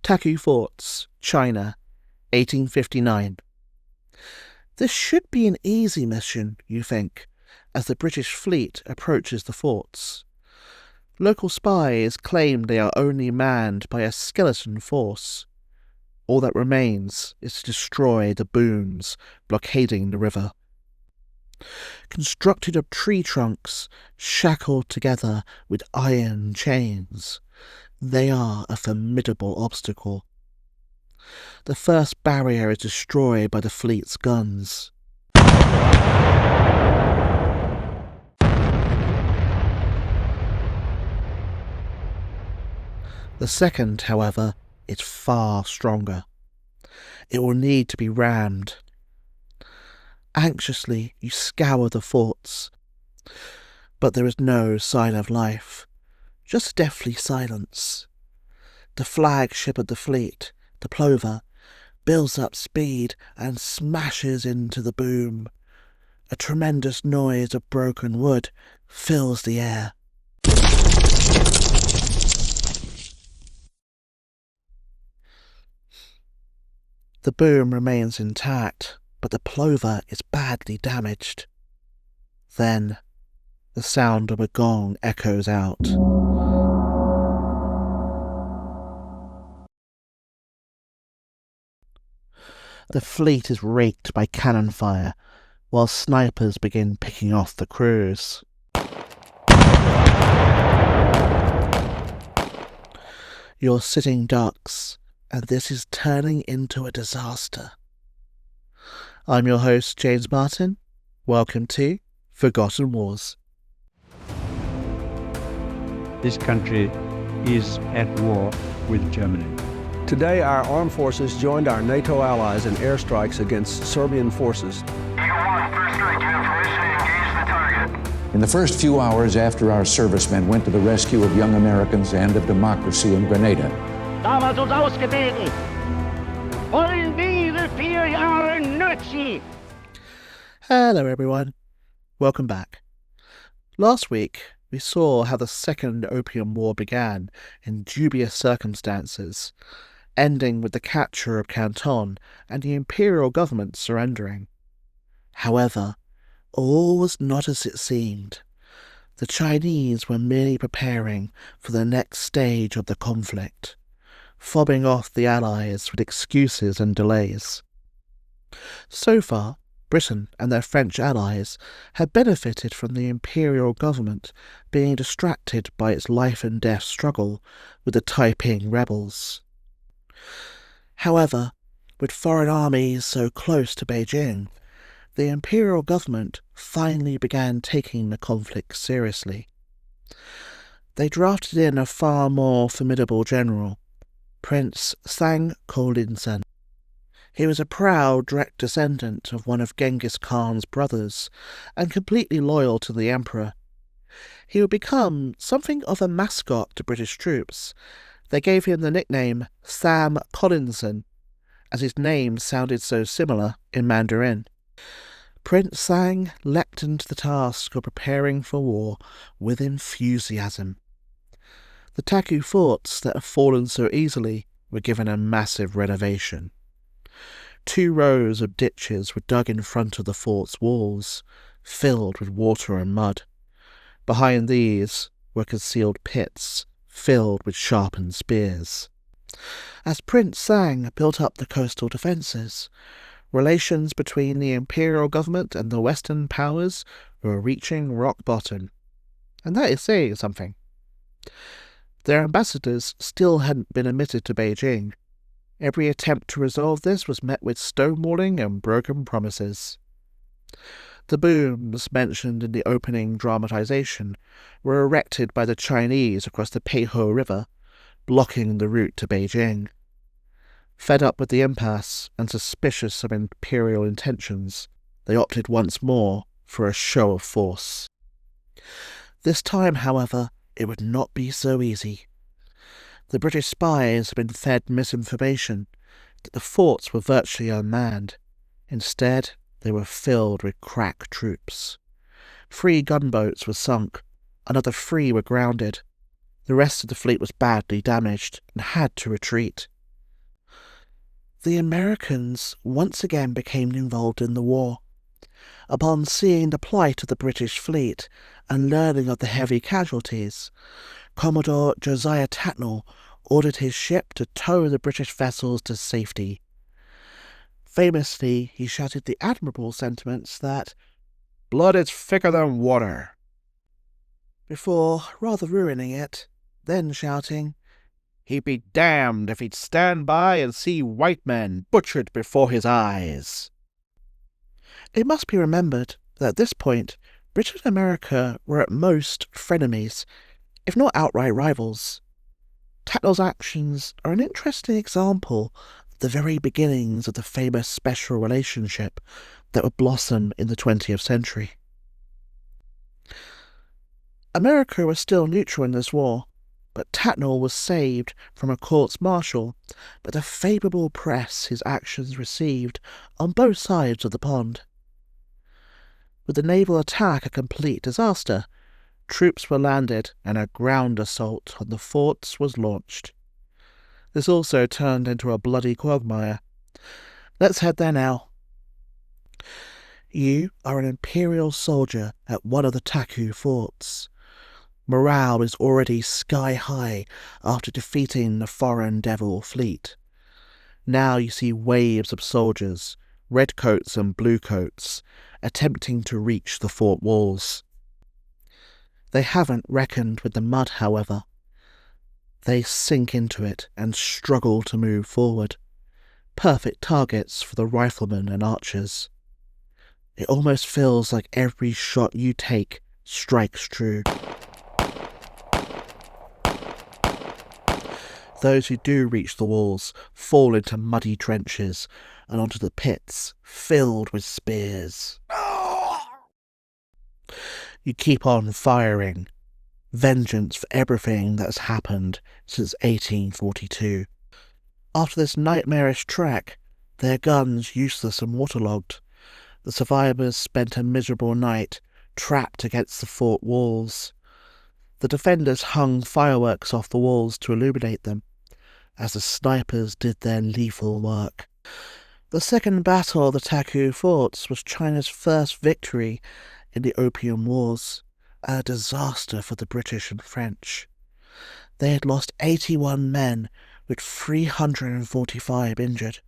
Taku Forts, China, 1859. This should be an easy mission, you think, as the British fleet approaches the forts. Local spies claim they are only manned by a skeleton force. All that remains is to destroy the booms blockading the river. Constructed of tree trunks, shackled together with iron chains, they are a formidable obstacle. The first barrier is destroyed by the fleet's guns. The second, however, is far stronger. It will need to be rammed. Anxiously, you scour the forts, but there is no sign of life, just deathly silence. The flagship of the fleet, the plover, builds up speed and smashes into the boom. A tremendous noise of broken wood fills the air. The boom remains intact, but the plover is badly damaged. Then, the sound of a gong echoes out. The fleet is raked by cannon fire, while snipers begin picking off the crews. You're sitting ducks, and this is turning into a disaster. I'm your host, James Martin. Welcome to Forgotten Wars. This country is at war with Germany. Today, our armed forces joined our NATO allies in airstrikes against Serbian forces. Eagle 1, first strike, you have permission to engage the target. In the first few hours after our servicemen went to the rescue of young Americans and of democracy in Grenada, Damals uns ausgebeten. Wollen wir 4 Jahre Nazi? Hello everyone, welcome back. Last week we saw how the Second Opium War began in dubious circumstances, ending with the capture of Canton and the imperial government surrendering. However, all was not as it seemed. The Chinese were merely preparing for the next stage of the conflict, fobbing off the Allies with excuses and delays. So far, Britain and their French allies had benefited from the imperial government being distracted by its life-and-death struggle with the Taiping rebels. However, with foreign armies so close to Beijing, the imperial government finally began taking the conflict seriously. They drafted in a far more formidable general, Prince Sang Kolinsen. He was a proud direct descendant of one of Genghis Khan's brothers and completely loyal to the emperor. He would become something of a mascot to British troops. They gave him the nickname Sam Collinson, as his name sounded so similar in Mandarin. Prince Sang leapt into the task of preparing for war with enthusiasm. The Taku Forts that have fallen so easily were given a massive renovation. 2 rows of ditches were dug in front of the fort's walls, filled with water and mud. Behind these were concealed pits filled with sharpened spears. As Prince Sang built up the coastal defences, relations between the imperial government and the Western powers were reaching rock bottom. And that is saying something. Their ambassadors still hadn't been admitted to Beijing. Every attempt to resolve this was met with stonewalling and broken promises. The booms mentioned in the opening dramatization were erected by the Chinese across the Peiho River, blocking the route to Beijing. Fed up with the impasse and suspicious of imperial intentions, they opted once more for a show of force. This time, however, it would not be so easy. The British spies had been fed misinformation that the forts were virtually unmanned. Instead, they were filled with crack troops. 3 gunboats were sunk, another 3 were grounded. The rest of the fleet was badly damaged and had to retreat. The Americans once again became involved in the war. Upon seeing the plight of the British fleet and learning of the heavy casualties, Commodore Josiah Tatnall ordered his ship to tow the British vessels to safety. Famously, he shouted the admirable sentiments that "blood is thicker than water," before rather ruining it, then shouting, "He'd be damned if he'd stand by and see white men butchered before his eyes." It must be remembered that at this point, Britain and America were at most frenemies, if not outright rivals. Tatnall's actions are an interesting example of the very beginnings of the famous special relationship that would blossom in the 20th century. America was still neutral in this war, but Tatnall was saved from a courts-martial by the favourable press his actions received on both sides of the pond. With the naval attack a complete disaster, troops were landed and a ground assault on the forts was launched. This also turned into a bloody quagmire. Let's head there now. You are an Imperial soldier at one of the Taku Forts. Morale is already sky high after defeating the foreign devil fleet. Now you see waves of soldiers, redcoats and bluecoats, attempting to reach the fort walls. They haven't reckoned with the mud, however. They sink into it and struggle to move forward. Perfect targets for the riflemen and archers. It almost feels like every shot you take strikes true. Those who do reach the walls fall into muddy trenches and onto the pits filled with spears. You keep on firing. Vengeance for everything that has happened since 1842. After this nightmarish trek, their guns useless and waterlogged, the survivors spent a miserable night trapped against the fort walls. The defenders hung fireworks off the walls to illuminate them, as the snipers did their lethal work. The Second Battle of the Taku Forts was China's first victory in the Opium Wars, a disaster for the British and French. They had lost 81 men, with 345 injured.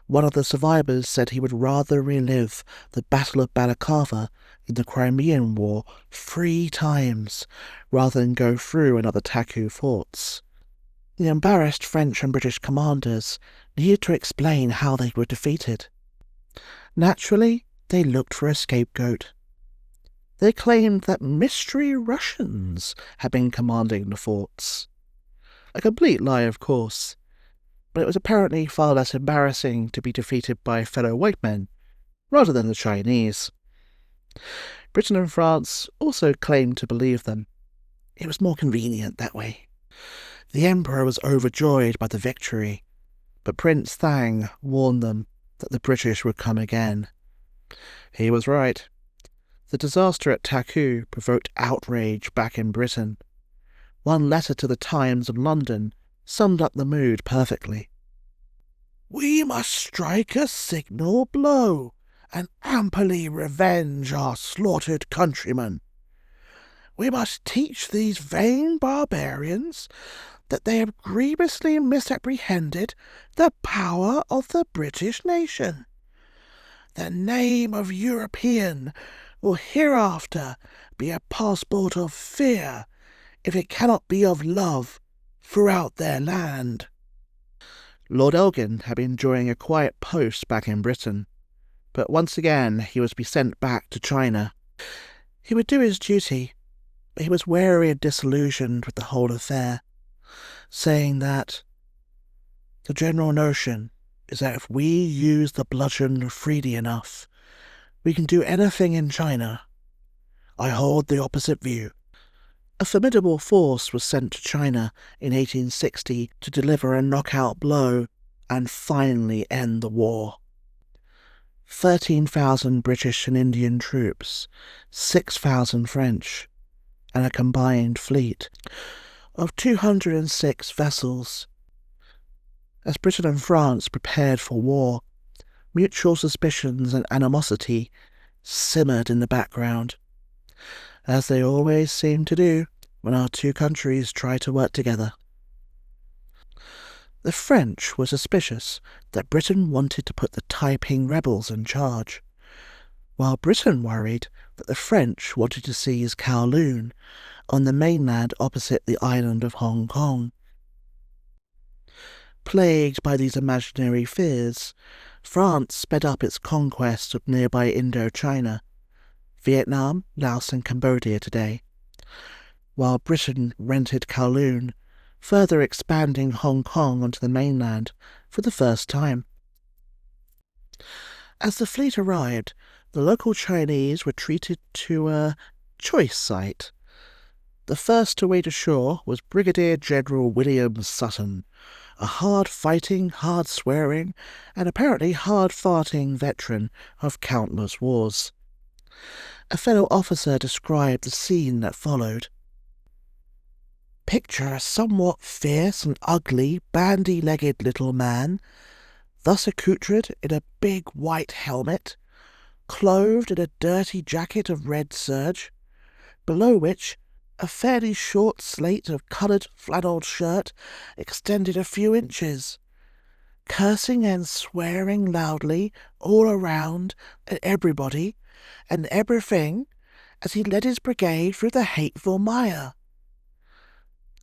One of the survivors said he would rather relive the Battle of Balaclava in the Crimean War 3 times, rather than go through another Taku Forts. The embarrassed French and British commanders needed to explain how they were defeated. Naturally, they looked for a scapegoat. They claimed that mystery Russians had been commanding the forts. A complete lie, of course, but it was apparently far less embarrassing to be defeated by fellow white men, rather than the Chinese. Britain and France also claimed to believe them. It was more convenient that way. The Emperor was overjoyed by the victory, but Prince Thang warned them that the British would come again. He was right. The disaster at Taku provoked outrage back in Britain. One letter to the Times of London summed up the mood perfectly. "We must strike a signal blow and amply revenge our slaughtered countrymen. We must teach these vain barbarians that they have grievously misapprehended the power of the British nation. The name of European will hereafter be a passport of fear if it cannot be of love throughout their land." Lord Elgin had been enjoying a quiet post back in Britain, but once again he was to be sent back to China. He would do his duty, but he was weary and disillusioned with the whole affair, saying that the general notion is that if we use the bludgeon freely enough, we can do anything in China. I hold the opposite view. A formidable force was sent to China in 1860 to deliver a knockout blow and finally end the war. 13,000 British and Indian troops, 6,000 French, and a combined fleet of 206 vessels. As Britain and France prepared for war, mutual suspicions and animosity simmered in the background, as they always seem to do when our two countries try to work together. The French were suspicious that Britain wanted to put the Taiping rebels in charge, while Britain worried that the French wanted to seize Kowloon on the mainland opposite the island of Hong Kong. Plagued by these imaginary fears, France sped up its conquest of nearby Indochina, Vietnam, Laos and Cambodia today, while Britain rented Kowloon, further expanding Hong Kong onto the mainland for the first time. As the fleet arrived, the local Chinese were treated to a choice sight. The first to wade ashore was Brigadier General William Sutton, a hard-fighting, hard-swearing, and apparently hard-farting veteran of countless wars. A fellow officer described the scene that followed. Picture a somewhat fierce and ugly, bandy-legged little man, thus accoutred in a big white helmet, clothed in a dirty jacket of red serge, below which a fairly short slate of coloured flannel shirt extended a few inches, cursing and swearing loudly all around at everybody and everything as he led his brigade through the hateful mire.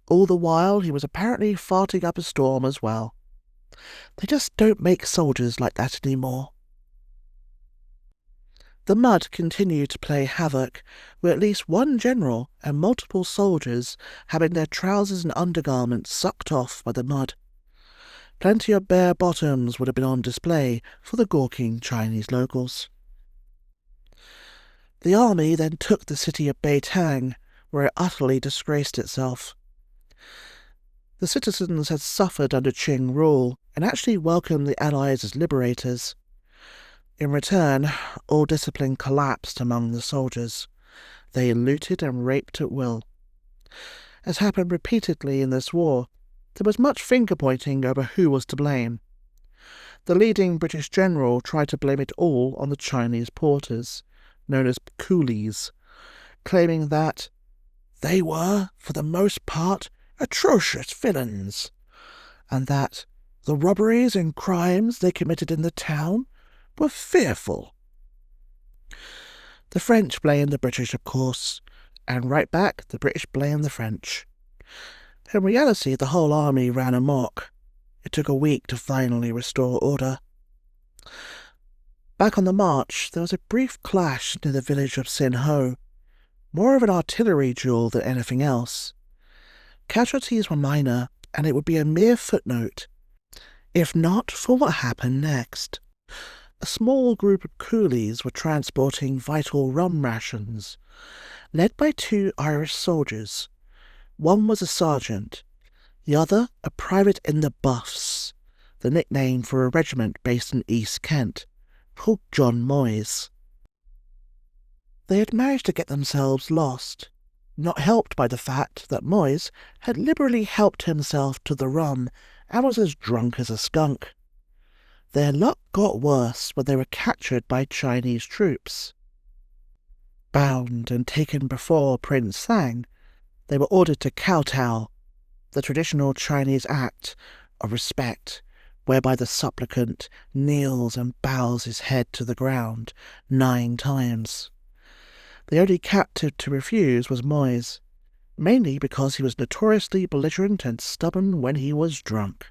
All the while he was apparently farting up a storm as well. They just don't make soldiers like that anymore. The mud continued to play havoc, with at least one general and multiple soldiers having their trousers and undergarments sucked off by the mud. Plenty of bare bottoms would have been on display for the gawking Chinese locals. The army then took the city of Beijing, where it utterly disgraced itself. The citizens had suffered under Qing rule and actually welcomed the Allies as liberators. In return, all discipline collapsed among the soldiers. They looted and raped at will. As happened repeatedly in this war, there was much finger-pointing over who was to blame. The leading British general tried to blame it all on the Chinese porters, known as coolies, claiming that they were, for the most part, atrocious villains, and that the robberies and crimes they committed in the town were fearful. The French blamed the British, of course, and right back the British blamed the French. In reality, the whole army ran amok. It took a week to finally restore order. Back on the march, there was a brief clash near the village of Sin Ho, more of an artillery duel than anything else. Casualties were minor, and it would be a mere footnote, if not for what happened next. A small group of coolies were transporting vital rum rations, led by two Irish soldiers. One was a sergeant, the other a private in the Buffs, the nickname for a regiment based in East Kent, called John Moyes. They had managed to get themselves lost, not helped by the fact that Moyes had liberally helped himself to the rum and was as drunk as a skunk. Their luck got worse when they were captured by Chinese troops. Bound and taken before Prince Thang, they were ordered to kowtow, the traditional Chinese act of respect, whereby the supplicant kneels and bows his head to the ground 9 times. The only captive to refuse was Moyes, mainly because he was notoriously belligerent and stubborn when he was drunk.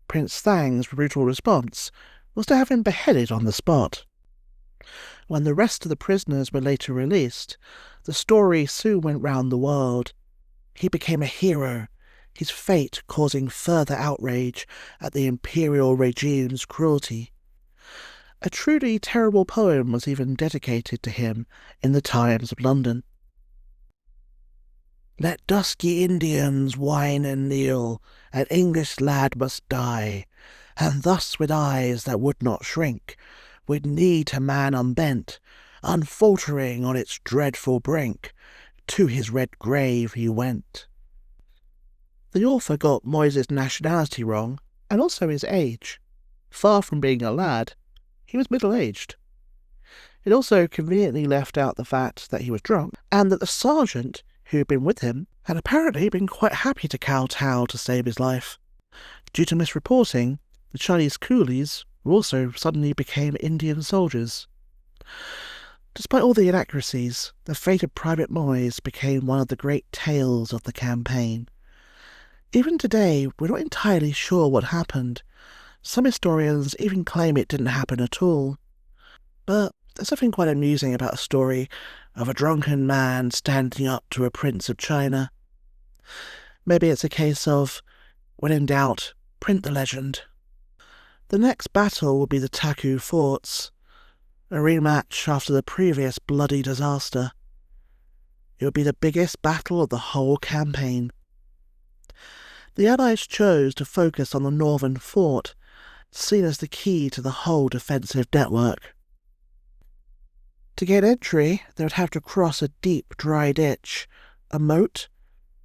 Prince Thang's brutal response was to have him beheaded on the spot. When the rest of the prisoners were later released, the story soon went round the world. He became a hero, his fate causing further outrage at the imperial regime's cruelty. A truly terrible poem was even dedicated to him in the Times of London. Let dusky Indians whine and kneel, an English lad must die, and thus with eyes that would not shrink, with knee to man unbent, unfaltering on its dreadful brink, to his red grave he went. The author got Moyes' nationality wrong, and also his age. Far from being a lad, he was middle-aged. It also conveniently left out the fact that he was drunk, and that the sergeant who had been with him had apparently been quite happy to kowtow to save his life. Due to misreporting, the Chinese coolies also suddenly became Indian soldiers. Despite all the inaccuracies, the fate of Private Moyes became one of the great tales of the campaign. Even today, we're not entirely sure what happened. Some historians even claim it didn't happen at all. But there's something quite amusing about a story of a drunken man standing up to a prince of China. Maybe it's a case of, when in doubt, print the legend. The next battle will be the Taku Forts, a rematch after the previous bloody disaster. It will be the biggest battle of the whole campaign. The Allies chose to focus on the northern fort, seen as the key to the whole defensive network. To gain entry, they would have to cross a deep, dry ditch, a moat,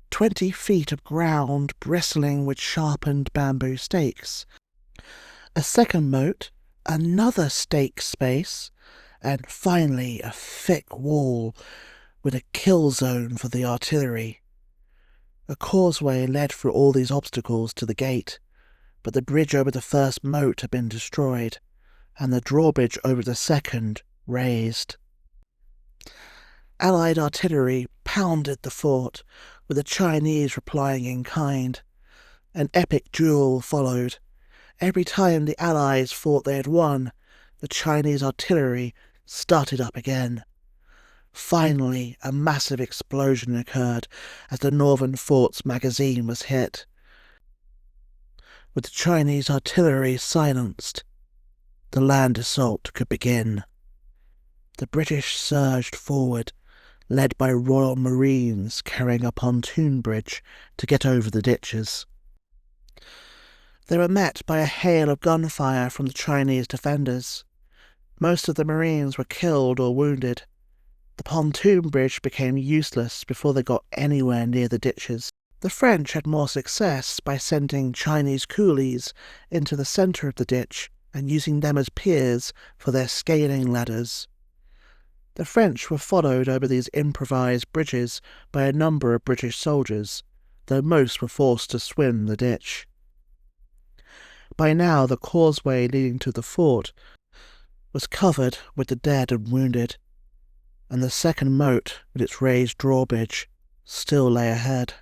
20 feet of ground bristling with sharpened bamboo stakes, a second moat, another stake space, and finally a thick wall with a kill zone for the artillery. A causeway led through all these obstacles to the gate, but the bridge over the first moat had been destroyed, and the drawbridge over the second razed. Allied artillery pounded the fort, with the Chinese replying in kind. An epic duel followed. Every time the Allies thought they had won, the Chinese artillery started up again. Finally, a massive explosion occurred as the northern fort's magazine was hit. With the Chinese artillery silenced, the land assault could begin. The British surged forward, led by Royal Marines carrying a pontoon bridge to get over the ditches. They were met by a hail of gunfire from the Chinese defenders. Most of the Marines were killed or wounded. The pontoon bridge became useless before they got anywhere near the ditches. The French had more success by sending Chinese coolies into the centre of the ditch and using them as piers for their scaling ladders. The French were followed over these improvised bridges by a number of British soldiers, though most were forced to swim the ditch. By now the causeway leading to the fort was covered with the dead and wounded, and the second moat with its raised drawbridge still lay ahead.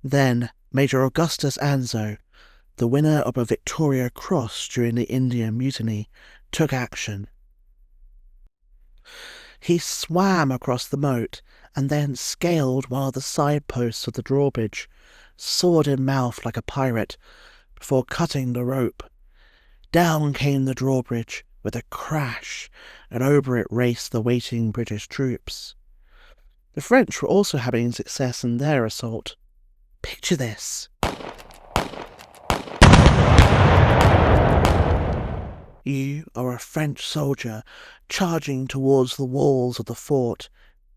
Then Major Augustus Anzo, the winner of a Victoria Cross during the Indian Mutiny, took action. He swam across the moat and then scaled one of the side posts of the drawbridge, sword in mouth like a pirate, before cutting the rope. Down came the drawbridge with a crash, and over it raced the waiting British troops. The French were also having success in their assault. Picture this. You are a French soldier charging towards the walls of the fort,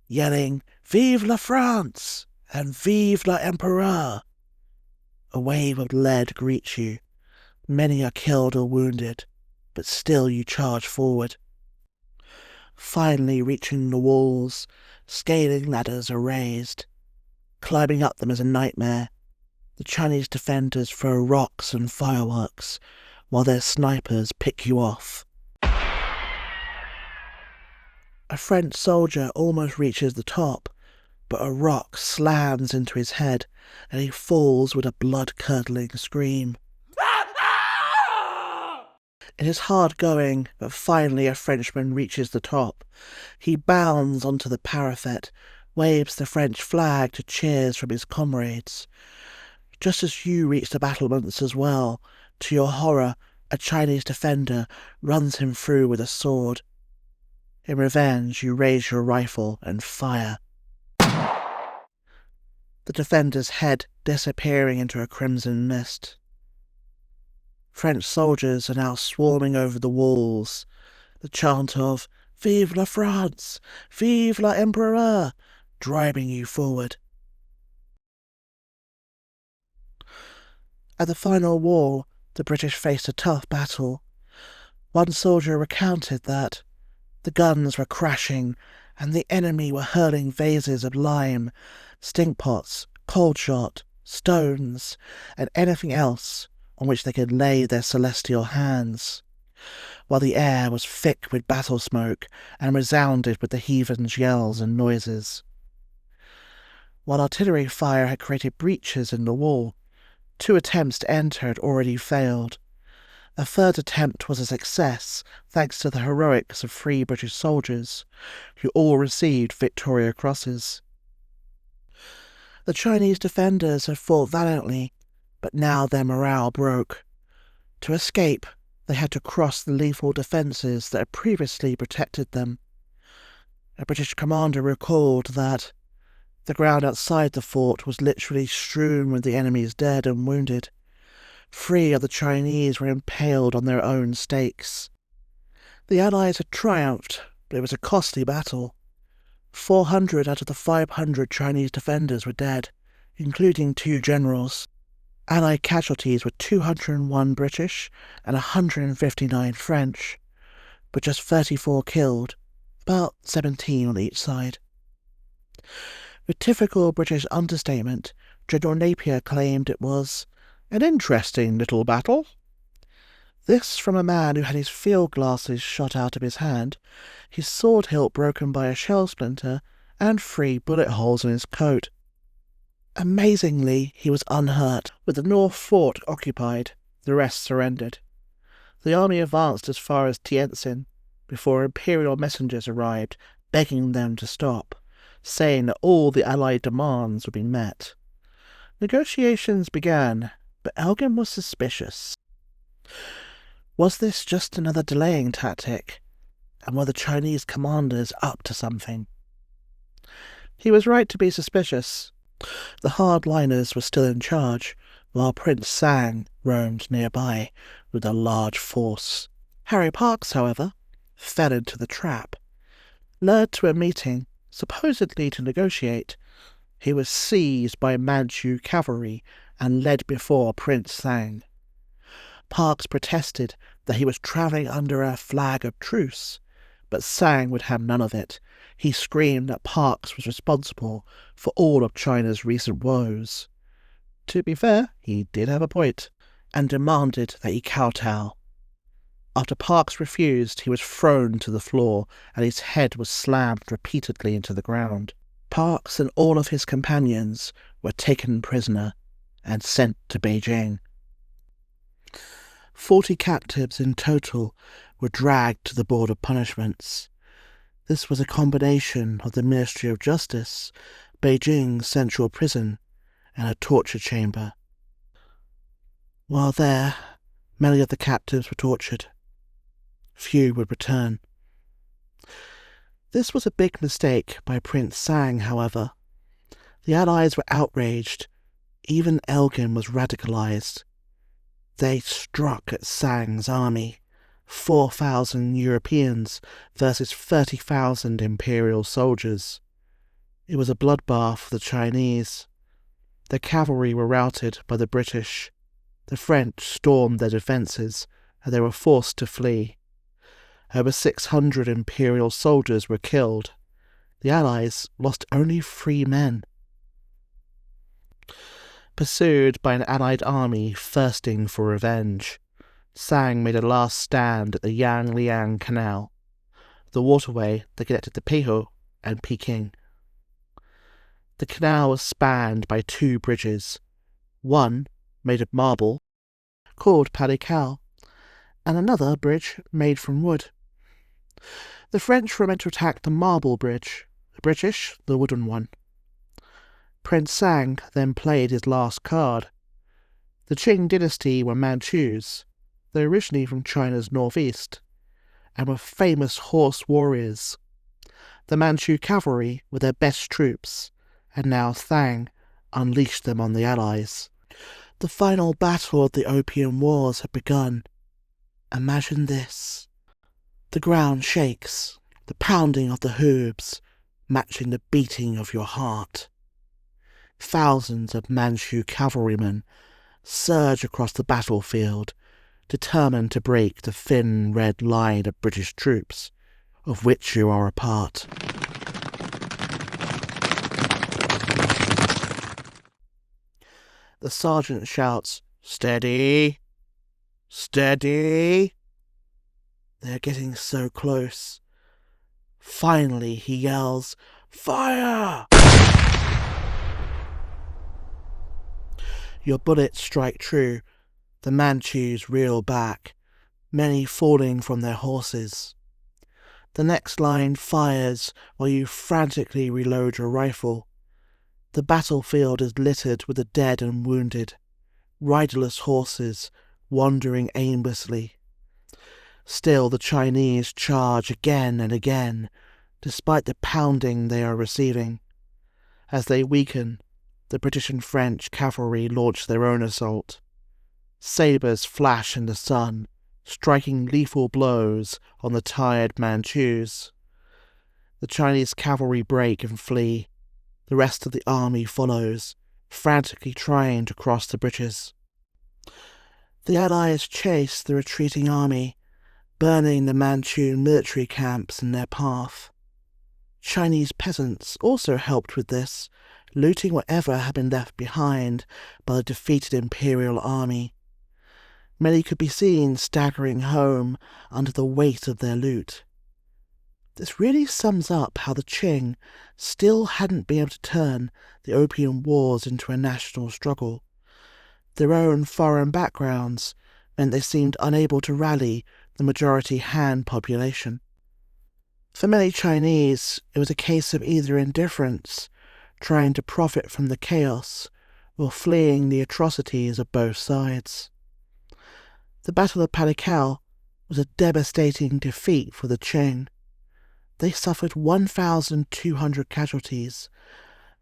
yelling, "Vive la France!" and "Vive l'Empereur!" A wave of lead greets you. Many are killed or wounded, but still you charge forward. Finally reaching the walls, scaling ladders are raised. Climbing up them is a nightmare. The Chinese defenders throw rocks and fireworks, while their snipers pick you off. A French soldier almost reaches the top, but a rock slams into his head, and he falls with a blood-curdling scream. It is hard going, but finally a Frenchman reaches the top. He bounds onto the parapet, waves the French flag to cheers from his comrades. Just as you reach the battlements as well, to your horror, a Chinese defender runs him through with a sword. In revenge, you raise your rifle and fire. The defender's head disappearing into a crimson mist. French soldiers are now swarming over the walls, the chant of "Vive la France! Vive l'Empereur!" driving you forward. At the final wall, the British faced a tough battle. One soldier recounted that the guns were crashing and the enemy were hurling vases of lime, stink pots, cold shot, stones, and anything else on which they could lay their celestial hands, while the air was thick with battle smoke and resounded with the heathens' yells and noises. While artillery fire had created breaches in the wall, 2 attempts to enter had already failed. A third attempt was a success, thanks to the heroics of 3 British soldiers, who all received Victoria Crosses. The Chinese defenders had fought valiantly, but now their morale broke. To escape, they had to cross the lethal defences that had previously protected them. A British commander recalled that the ground outside the fort was literally strewn with the enemy's dead and wounded. 3 of the Chinese were impaled on their own stakes. The Allies had triumphed, but it was a costly battle. 400 out of the 500 Chinese defenders were dead, including 2 generals. Allied casualties were 201 British and 159 French, but just 34 killed, about 17 on each side. With typical British understatement, General Napier claimed it was an interesting little battle. This from a man who had his field glasses shot out of his hand, his sword hilt broken by a shell splinter, and 3 bullet holes in his coat. Amazingly, he was unhurt. With the North Fort occupied, the rest surrendered. The army advanced as far as Tientsin, before imperial messengers arrived, begging them to stop, saying that all the Allied demands would be met. Negotiations began, but Elgin was suspicious. Was this just another delaying tactic, and were the Chinese commanders up to something? He was right to be suspicious. The hardliners were still in charge, while Prince Sang roamed nearby with a large force. Harry Parkes, however, fell into the trap. Lured to a meeting, supposedly to negotiate, he was seized by Manchu cavalry and led before Prince Sang. Parkes protested that he was travelling under a flag of truce, but Sang would have none of it. He screamed that Parkes was responsible for all of China's recent woes. To be fair, he did have a point, and demanded that he kowtow. After Parkes refused, he was thrown to the floor, and his head was slammed repeatedly into the ground. Parkes and all of his companions were taken prisoner and sent to Beijing. 40 captives in total were dragged to the Board of Punishments. This was a combination of the Ministry of Justice, Beijing's central prison, and a torture chamber. While there, many of the captives were tortured. Few would return. This was a big mistake by Prince Sang, however. The Allies were outraged. Even Elgin was radicalized. They struck at Sang's army, 4,000 Europeans versus 30,000 Imperial soldiers. It was a bloodbath for the Chinese. The cavalry were routed by the British. The French stormed their defences, and they were forced to flee. Over 600 Imperial soldiers were killed. The Allies lost only 3 men. Pursued by an Allied army thirsting for revenge, Sang made a last stand at the Yangliang Canal, the waterway that connected to Peiho and Peking. The canal was spanned by 2 bridges, one made of marble, called Palikal, and another bridge made from wood. The French were meant to attack the marble bridge, the British the wooden one. Prince Sang then played his last card. The Qing dynasty were Manchus. They were originally from China's northeast, and were famous horse warriors. The Manchu cavalry were their best troops, and now Sang unleashed them on the Allies. The final battle of the Opium Wars had begun. Imagine this. The ground shakes, the pounding of the hooves matching the beating of your heart. Thousands of Manchu cavalrymen surge across the battlefield, determined to break the thin red line of British troops, of which you are a part. The sergeant shouts, "Steady! Steady!" They're getting so close. Finally, he yells, "Fire!" Your bullets strike true. The Manchus reel back, many falling from their horses. The next line fires while you frantically reload your rifle. The battlefield is littered with the dead and wounded, riderless horses wandering aimlessly. Still the Chinese charge again and again, despite the pounding they are receiving. As they weaken, the British and French cavalry launch their own assault. Sabres flash in the sun, striking lethal blows on the tired Manchus. The Chinese cavalry break and flee. The rest of the army follows, frantically trying to cross the bridges. The Allies chase the retreating army, burning the Manchu military camps in their path. Chinese peasants also helped with this, looting whatever had been left behind by the defeated imperial army. Many could be seen staggering home under the weight of their loot. This really sums up how the Qing still hadn't been able to turn the Opium Wars into a national struggle. Their own foreign backgrounds meant they seemed unable to rally the majority Han population. For many Chinese, it was a case of either indifference, trying to profit from the chaos, or fleeing the atrocities of both sides. The Battle of Palikal was a devastating defeat for the Qing. They suffered 1,200 casualties,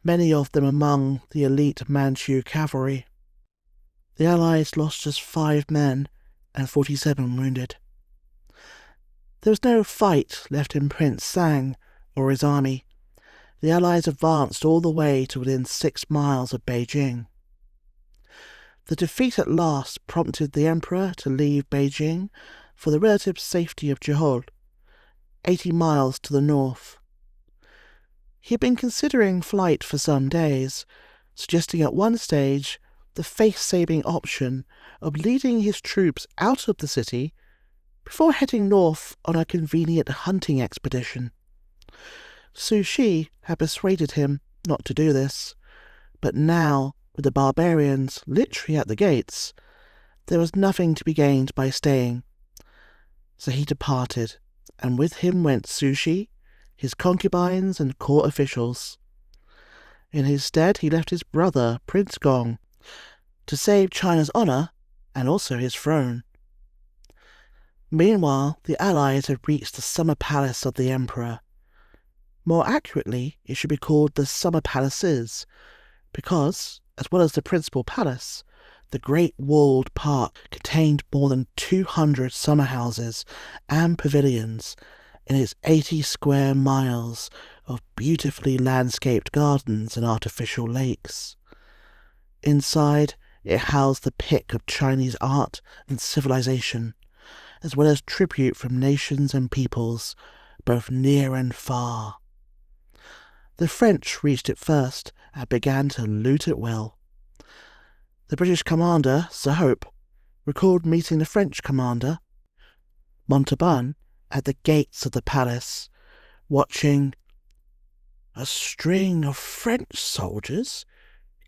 many of them among the elite Manchu cavalry. The Allies lost just 5 men and 47 wounded. There was no fight left in Prince Sang or his army. The Allies advanced all the way to within 6 miles of Beijing. The defeat at last prompted the Emperor to leave Beijing for the relative safety of Johor, 80 miles to the north. He had been considering flight for some days, suggesting at one stage the face-saving option of leading his troops out of the city before heading north on a convenient hunting expedition. Su Shi had persuaded him not to do this, but now, with the barbarians literally at the gates, there was nothing to be gained by staying. So he departed, and with him went Su Shi, his concubines and court officials. In his stead he left his brother, Prince Gong, to save China's honour and also his throne. Meanwhile, the Allies had reached the summer palace of the Emperor. More accurately, it should be called the summer palaces, because, as well as the principal palace, the great walled park contained more than 200 summer houses and pavilions in its 80 square miles of beautifully landscaped gardens and artificial lakes. Inside, it housed the pick of Chinese art and civilization, as well as tribute from nations and peoples, both near and far. The French reached it first and began to loot it well. The British commander, Sir Hope, recalled meeting the French commander, Montauban, at the gates of the palace, watching a string of French soldiers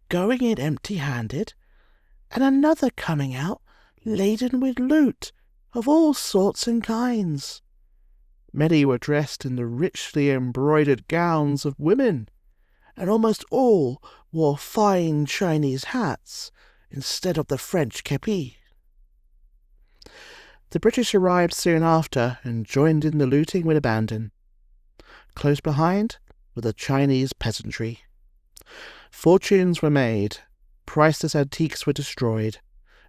going in empty-handed, and another coming out laden with loot of all sorts and kinds. Many were dressed in the richly embroidered gowns of women, and almost all wore fine Chinese hats instead of the French képi. The British arrived soon after and joined in the looting with abandon. Close behind were the Chinese peasantry. Fortunes were made, priceless antiques were destroyed,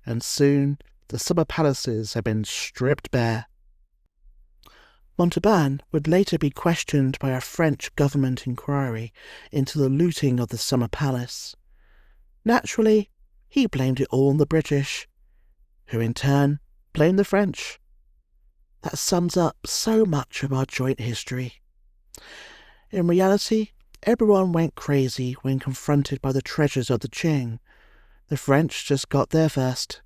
and soon the summer palaces had been stripped bare. Montauban would later be questioned by a French government inquiry into the looting of the summer palace. Naturally, he blamed it all on the British, who in turn blamed the French. That sums up so much of our joint history. In reality, everyone went crazy when confronted by the treasures of the Qing. The French just got there first.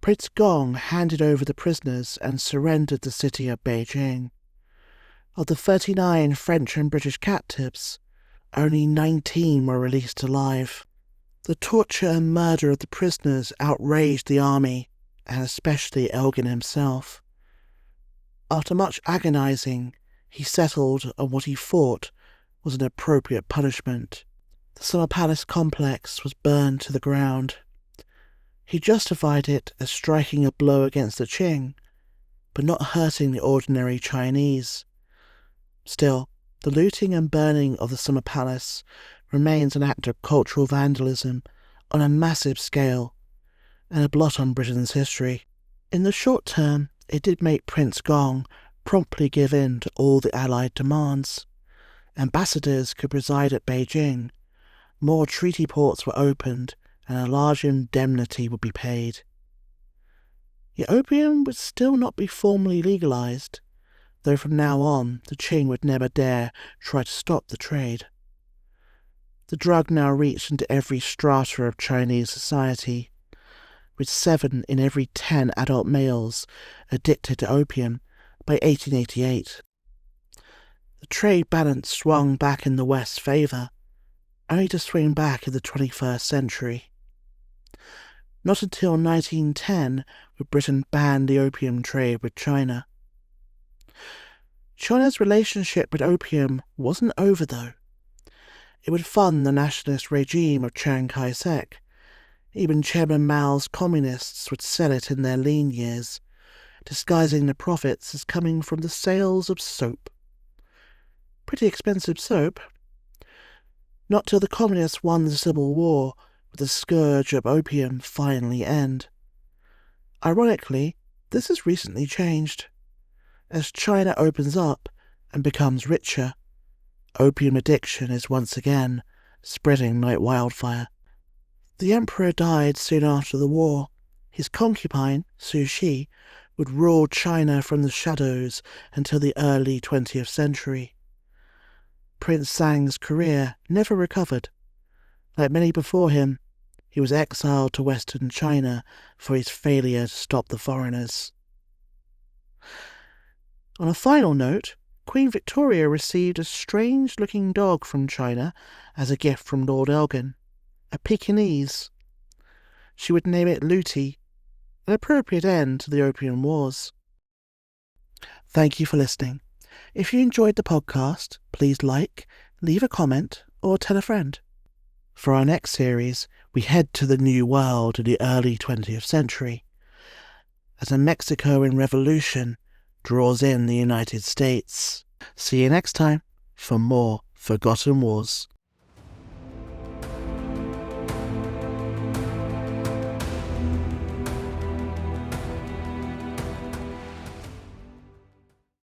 Prince Gong handed over the prisoners and surrendered the city of Beijing. Of the 39 French and British captives, only 19 were released alive. The torture and murder of the prisoners outraged the army, and especially Elgin himself. After much agonizing, he settled on what he thought was an appropriate punishment. The Summer Palace complex was burned to the ground. He justified it as striking a blow against the Qing, but not hurting the ordinary Chinese. Still, the looting and burning of the Summer Palace remains an act of cultural vandalism on a massive scale and a blot on Britain's history. In the short term, it did make Prince Gong promptly give in to all the Allied demands. Ambassadors could reside at Beijing, more treaty ports were opened, and a large indemnity would be paid. Yet opium would still not be formally legalized, though from now on the Qing would never dare try to stop the trade. The drug now reached into every strata of Chinese society, with 7 in every 10 adult males addicted to opium by 1888. The trade balance swung back in the West's favour, only to swing back in the 21st century. Not until 1910 would Britain ban the opium trade with China. China's relationship with opium wasn't over, though. It would fund the nationalist regime of Chiang Kai-shek. Even Chairman Mao's communists would sell it in their lean years, disguising the profits as coming from the sales of soap. Pretty expensive soap. Not till the communists won the Civil War would the scourge of opium finally end. Ironically, this has recently changed. As China opens up and becomes richer, opium addiction is once again spreading like wildfire. The emperor died soon after the war. His concubine, Cixi, would rule China from the shadows until the early 20th century. Prince Zhang's career never recovered. Like many before him, he was exiled to Western China for his failure to stop the foreigners. On a final note, Queen Victoria received a strange-looking dog from China as a gift from Lord Elgin, a Pekingese. She would name it Luti, an appropriate end to the Opium Wars. Thank you for listening. If you enjoyed the podcast, please like, leave a comment, or tell a friend. For our next series, we head to the New World in the early 20th century, as a Mexican revolution draws in the United States. See you next time for more Forgotten Wars.